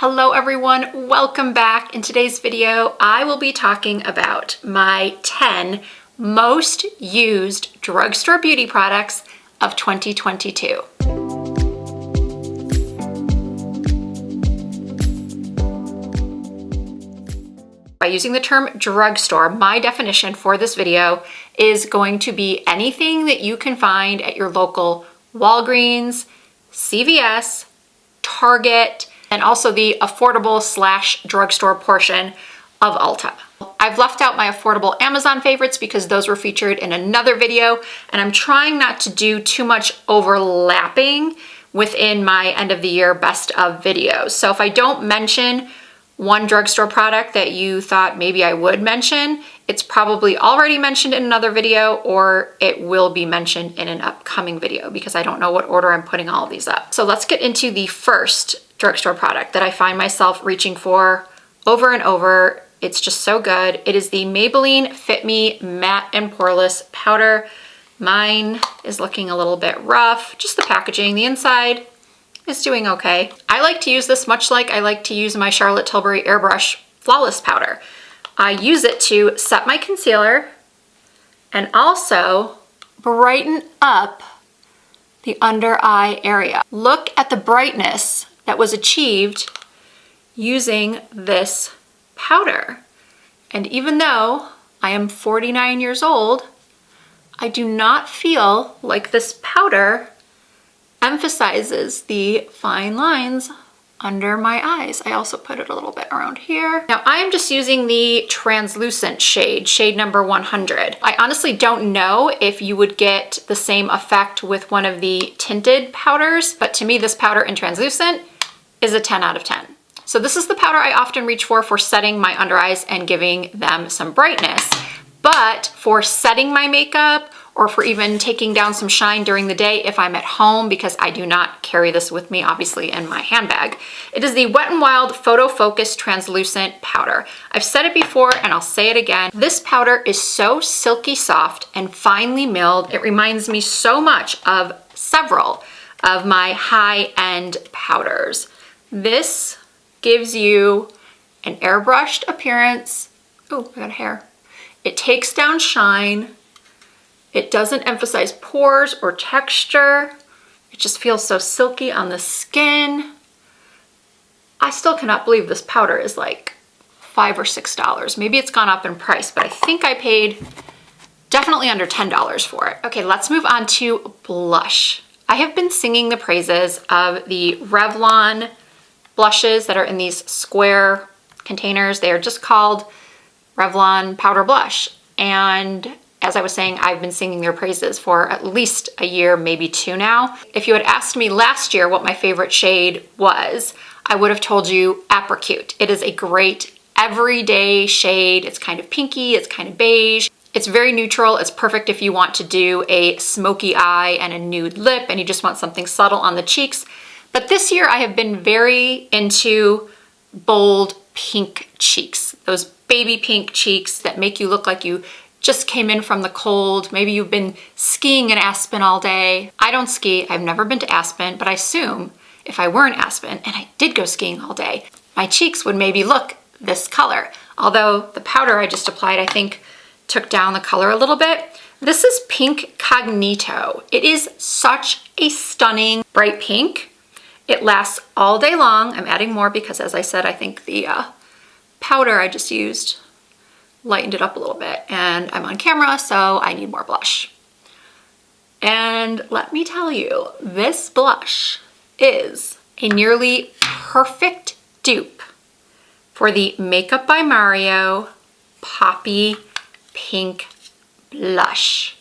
Hello everyone, welcome back. In today's video, I will be talking about my 10 most used drugstore beauty products of 2022. By using the term drugstore, my definition for this video is going to be anything that you can find at your local Walgreens, CVS, Target, and also the affordable / drugstore portion of Ulta. I've left out my affordable Amazon favorites because those were featured in another video, and I'm trying not to do too much overlapping within my end of the year best of videos. So if I don't mention one drugstore product that you thought maybe I would mention, it's probably already mentioned in another video or it will be mentioned in an upcoming video because I don't know what order I'm putting all of these up. So let's get into the first drugstore product that I find myself reaching for over and over. It's just so good. It is the Maybelline Fit Me Matte and Poreless Powder. Mine is looking a little bit rough, just the packaging. The inside is doing okay. I like to use this much like I like to use my Charlotte Tilbury Airbrush Flawless Powder. I use it to set my concealer and also brighten up the under eye area. Look at the brightness that was achieved using this powder. And even though I am 49 years old, I do not feel like this powder emphasizes the fine lines under my eyes. I also put it a little bit around here. Now I'm just using the translucent shade number 100. I honestly don't know if you would get the same effect with one of the tinted powders, but to me this powder in translucent is a 10 out of 10. So this is the powder I often reach for setting my under eyes and giving them some brightness. But for setting my makeup or for even taking down some shine during the day if I'm at home, because I do not carry this with me obviously in my handbag, it is the Wet n Wild Photo Focus Translucent Powder. I've said it before and I'll say it again. This powder is so silky soft and finely milled. It reminds me so much of several of my high-end powders. This gives you an airbrushed appearance. Oh, I got hair. It takes down shine. It doesn't emphasize pores or texture. It just feels so silky on the skin. I still cannot believe this powder is like $5 or $6. Maybe it's gone up in price, but I think I paid definitely under $10 for it. Okay, let's move on to blush. I have been singing the praises of the Revlon blushes that are in these square containers. They are just called Revlon Powder Blush. And as I was saying, I've been singing their praises for at least a year, maybe two now. If you had asked me last year what my favorite shade was, I would have told you Apricot. It is a great everyday shade. It's kind of pinky, it's kind of beige. It's very neutral. It's perfect if you want to do a smoky eye and a nude lip and you just want something subtle on the cheeks. But this year I have been very into bold pink cheeks. Those baby pink cheeks that make you look like you just came in from the cold. Maybe you've been skiing in Aspen all day. I don't ski. I've never been to Aspen, but I assume if I were in Aspen and I did go skiing all day, my cheeks would maybe look this color. Although the powder I just applied, I think, took down the color a little bit. This is Pink Cognito. It is such a stunning bright pink. It lasts all day long. I'm adding more because, as I said, I think the powder I just used lightened it up a little bit, and I'm on camera, so I need more blush. And let me tell you, this blush is a nearly perfect dupe for the Makeup by Mario Poppy Pink Blush.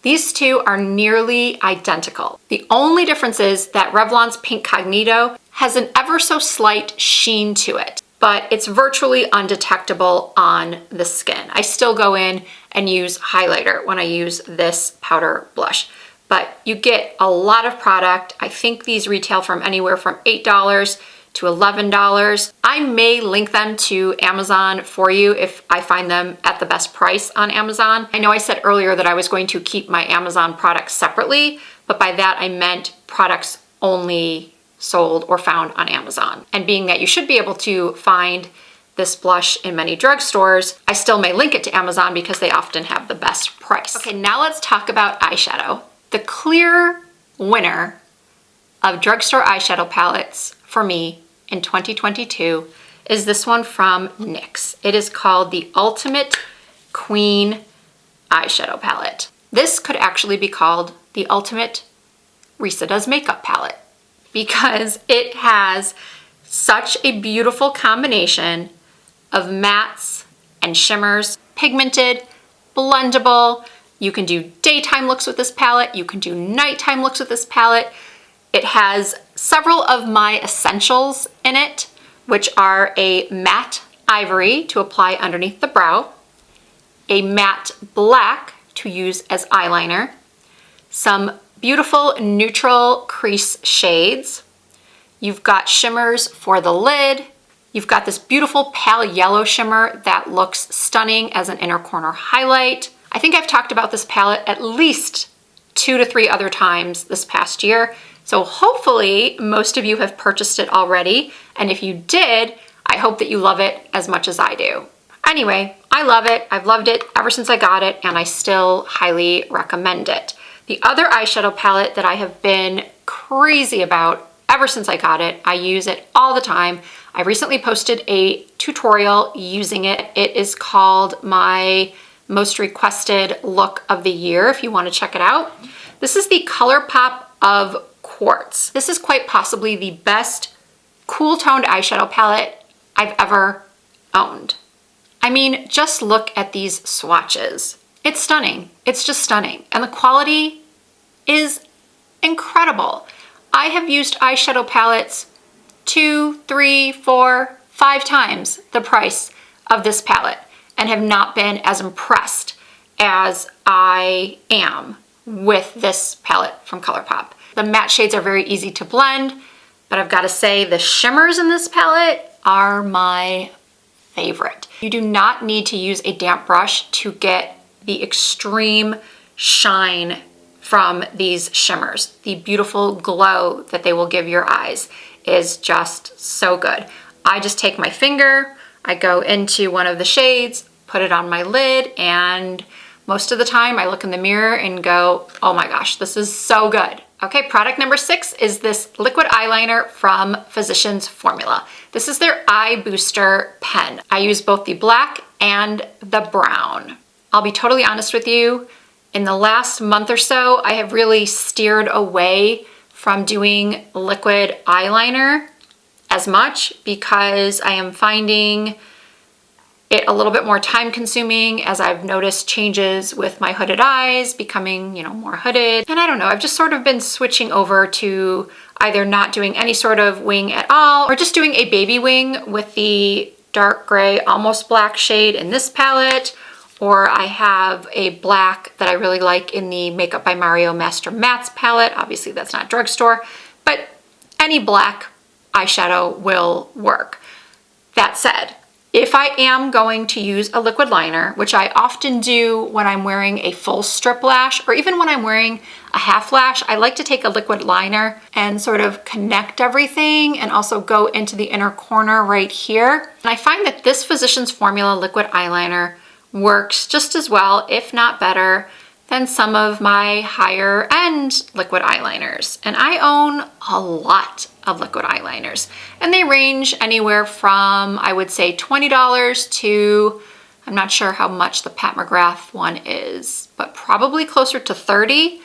These two are nearly identical. The only difference is that Revlon's Pink Cognito has an ever so slight sheen to it, but it's virtually undetectable on the skin. I still go in and use highlighter when I use this powder blush, but you get a lot of product. I think these retail from anywhere from $8 to $11. I may link them to Amazon for you if I find them at the best price on Amazon. I know I said earlier that I was going to keep my Amazon products separately, but by that I meant products only sold or found on Amazon. And being that you should be able to find this blush in many drugstores, I still may link it to Amazon because they often have the best price. Okay, now let's talk about eyeshadow. The clear winner of drugstore eyeshadow palettes for me in 2022 is this one from NYX. It is called the Ultimate Queen Eyeshadow Palette. This could actually be called the Ultimate Risa Does Makeup Palette because it has such a beautiful combination of mattes and shimmers, pigmented, blendable. You can do daytime looks with this palette. You can do nighttime looks with this palette. It has several of my essentials in it, which are a matte ivory to apply underneath the brow, a matte black to use as eyeliner, some beautiful neutral crease shades. You've got shimmers for the lid. You've got this beautiful pale yellow shimmer that looks stunning as an inner corner highlight. I think I've talked about this palette at least 2 to 3 other times this past year. So hopefully most of you have purchased it already. And if you did, I hope that you love it as much as I do. Anyway, I love it. I've loved it ever since I got it, and I still highly recommend it. The other eyeshadow palette that I have been crazy about ever since I got it, I use it all the time. I recently posted a tutorial using it. It is called my most requested look of the year, if you want to check it out. This is the ColourPop of Quartz. This is quite possibly the best cool toned eyeshadow palette I've ever owned. I mean, just look at these swatches. It's stunning. It's just stunning. And the quality is incredible. I have used eyeshadow palettes 2, 3, 4, 5 times the price of this palette and have not been as impressed as I am with this palette from ColourPop. The matte shades are very easy to blend, but I've got to say the shimmers in this palette are my favorite. You do not need to use a damp brush to get the extreme shine from these shimmers. The beautiful glow that they will give your eyes is just so good. I just take my finger, I go into one of the shades, put it on my lid, and most of the time I look in the mirror and go, oh my gosh, this is so good. Okay, product number 6 is this liquid eyeliner from Physicians Formula. This is their Eye Booster pen. I use both the black and the brown. I'll be totally honest with you, in the last month or so, I have really steered away from doing liquid eyeliner as much because I am finding it a little bit more time consuming as I've noticed changes with my hooded eyes becoming, more hooded. And I don't know, I've just sort of been switching over to either not doing any sort of wing at all or just doing a baby wing with the dark gray, almost black shade in this palette. Or I have a black that I really like in the Makeup by Mario Master Mattes palette. Obviously that's not drugstore, but any black eyeshadow will work. That said, if I am going to use a liquid liner, which I often do when I'm wearing a full strip lash, or even when I'm wearing a half lash, I like to take a liquid liner and sort of connect everything and also go into the inner corner right here. And I find that this Physicians Formula liquid eyeliner works just as well, if not better, than some of my higher end liquid eyeliners. And I own a lot of liquid eyeliners, and they range anywhere from, I would say, $20 to, I'm not sure how much the Pat McGrath one is, but probably closer to $30.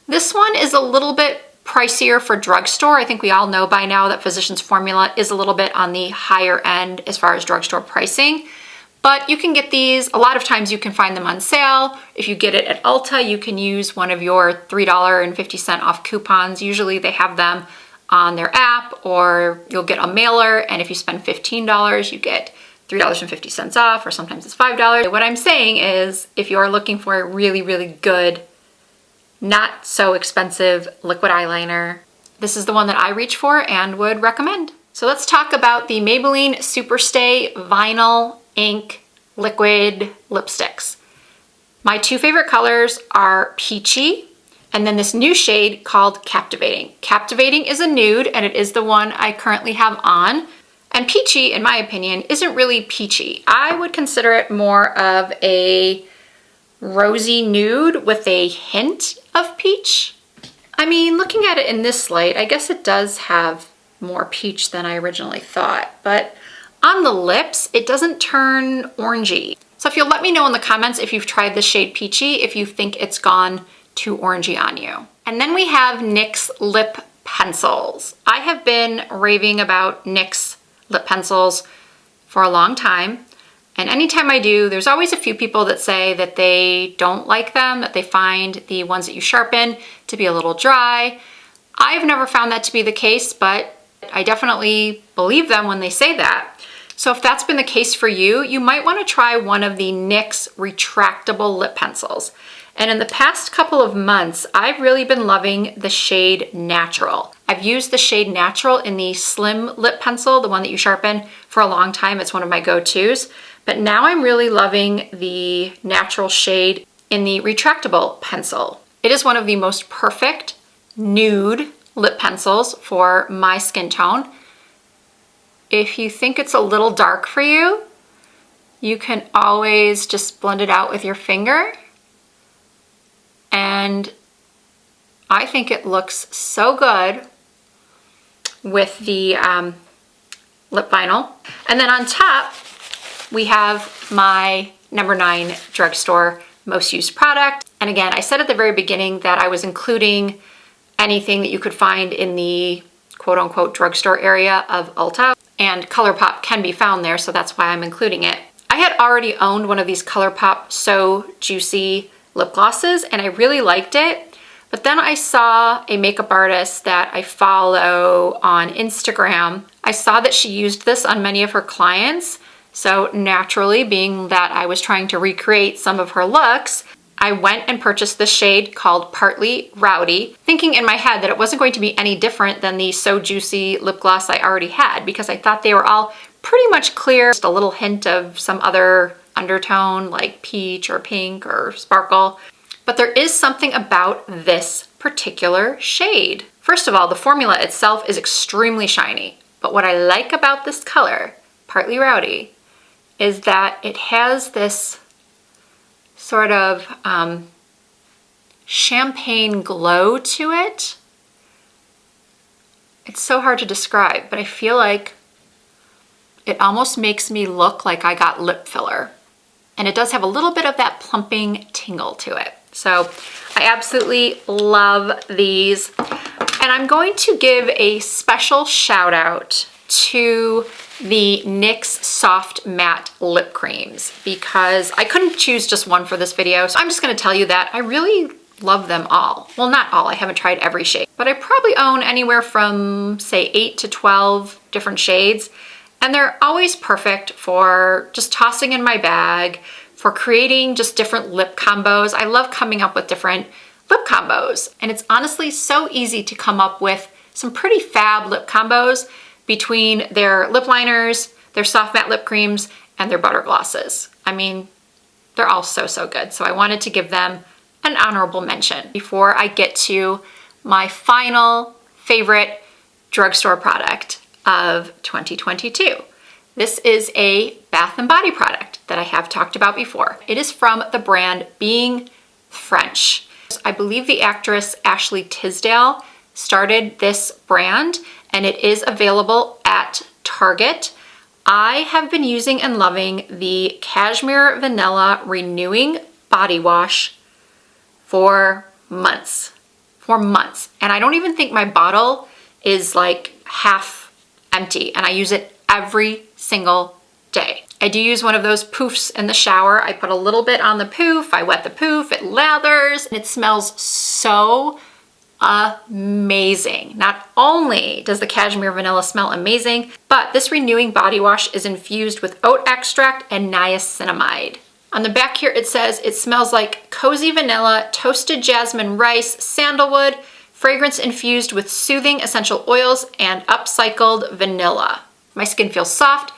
This one is a little bit pricier for drugstore. I think we all know by now that Physicians Formula is a little bit on the higher end as far as drugstore pricing. But you can get these, a lot of times you can find them on sale. If you get it at Ulta, you can use one of your $3.50 off coupons. Usually they have them on their app, or you'll get a mailer, and if you spend $15, you get $3.50 off, or sometimes it's $5. What I'm saying is, if you're looking for a really, really good, not so expensive liquid eyeliner, this is the one that I reach for and would recommend. So let's talk about the Maybelline Superstay Vinyl Ink Liquid Lipsticks. My 2 favorite colors are Peachy And then this new shade called Captivating. Captivating is a nude, and it is the one I currently have on. And Peachy, in my opinion, isn't really peachy. I would consider it more of a rosy nude with a hint of peach. I mean, looking at it in this light, I guess it does have more peach than I originally thought, but on the lips, it doesn't turn orangey. So if you'll let me know in the comments if you've tried the shade Peachy, if you think it's gone too orangey on you. And then we have NYX lip pencils. I have been raving about NYX lip pencils for a long time. And anytime I do, there's always a few people that say that they don't like them, that they find the ones that you sharpen to be a little dry. I've never found that to be the case, but I definitely believe them when they say that. So if that's been the case for you, you might want to try one of the NYX retractable lip pencils. And in the past couple of months, I've really been loving the shade Natural. I've used the shade Natural in the slim lip pencil, the one that you sharpen, for a long time. It's one of my go-tos. But now I'm really loving the Natural shade in the retractable pencil. It is one of the most perfect nude lip pencils for my skin tone. If you think it's a little dark for you, you can always just blend it out with your finger. And I think it looks so good with the lip vinyl. And then on top, we have my number 9 Drugstore most used product. And again, I said at the very beginning that I was including anything that you could find in the quote unquote drugstore area of Ulta, and ColourPop can be found there, so that's why I'm including it. I had already owned one of these ColourPop So Juicy lip glosses and I really liked it, but then I saw a makeup artist that I follow on Instagram. I saw that she used this on many of her clients, so naturally, being that I was trying to recreate some of her looks, I went and purchased this shade called Partly Rowdy, thinking in my head that it wasn't going to be any different than the So Juicy lip gloss I already had, because I thought they were all pretty much clear, just a little hint of some other undertone like peach or pink or sparkle. But there is something about this particular shade. First of all, the formula itself is extremely shiny, but what I like about this color, Partly Rowdy, is that it has this sort of champagne glow to it. It's so hard to describe, but I feel like it almost makes me look like I got lip filler. And it does have a little bit of that plumping tingle to it. So I absolutely love these. And I'm going to give a special shout out to the NYX Soft Matte Lip Creams because I couldn't choose just one for this video. So I'm just gonna tell you that I really love them all. Well, not all, I haven't tried every shade, but I probably own anywhere from say 8 to 12 different shades. And they're always perfect for just tossing in my bag, for creating just different lip combos. I love coming up with different lip combos. And it's honestly so easy to come up with some pretty fab lip combos between their lip liners, their soft matte lip creams, and their butter glosses. I mean, they're all so, so good. So I wanted to give them an honorable mention before I get to my final favorite drugstore product of 2022. This is a bath and body product that I have talked about before. It is from the brand Being French. I believe the actress Ashley Tisdale started this brand, and it is available at Target. I have been using and loving the Cashmere Vanilla Renewing Body Wash for months. And I don't even think my bottle is like half empty, and I use it every single day. I do use one of those poofs in the shower. I put a little bit on the poof, I wet the poof, it lathers, and it smells so amazing. Not only does the cashmere vanilla smell amazing, but this renewing body wash is infused with oat extract and niacinamide. On the back here it says it smells like cozy vanilla, toasted jasmine rice, sandalwood, fragrance infused with soothing essential oils, and upcycled vanilla. My skin feels soft,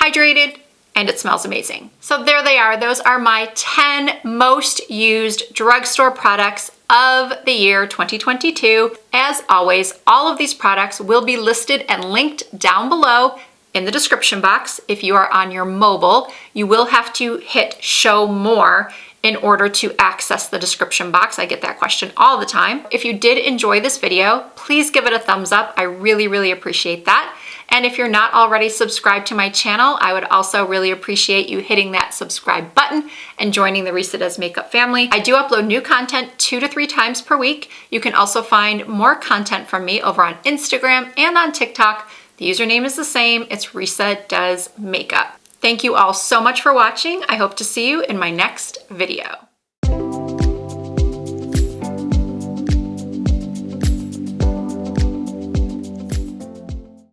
hydrated, and it smells amazing. So there they are. Those are my 10 most used drugstore products of the year 2022. As always, all of these products will be listed and linked down below in the description box. If you are on your mobile, you will have to hit show more in order to access the description box. I get that question all the time. If you did enjoy this video, please give it a thumbs up. I really, really appreciate that. And if you're not already subscribed to my channel, I would also really appreciate you hitting that subscribe button and joining the Risa Does Makeup family. I do upload new content 2 to 3 times per week. You can also find more content from me over on Instagram and on TikTok. The username is the same. It's Risa Does Makeup. Thank you all so much for watching. I hope to see you in my next video.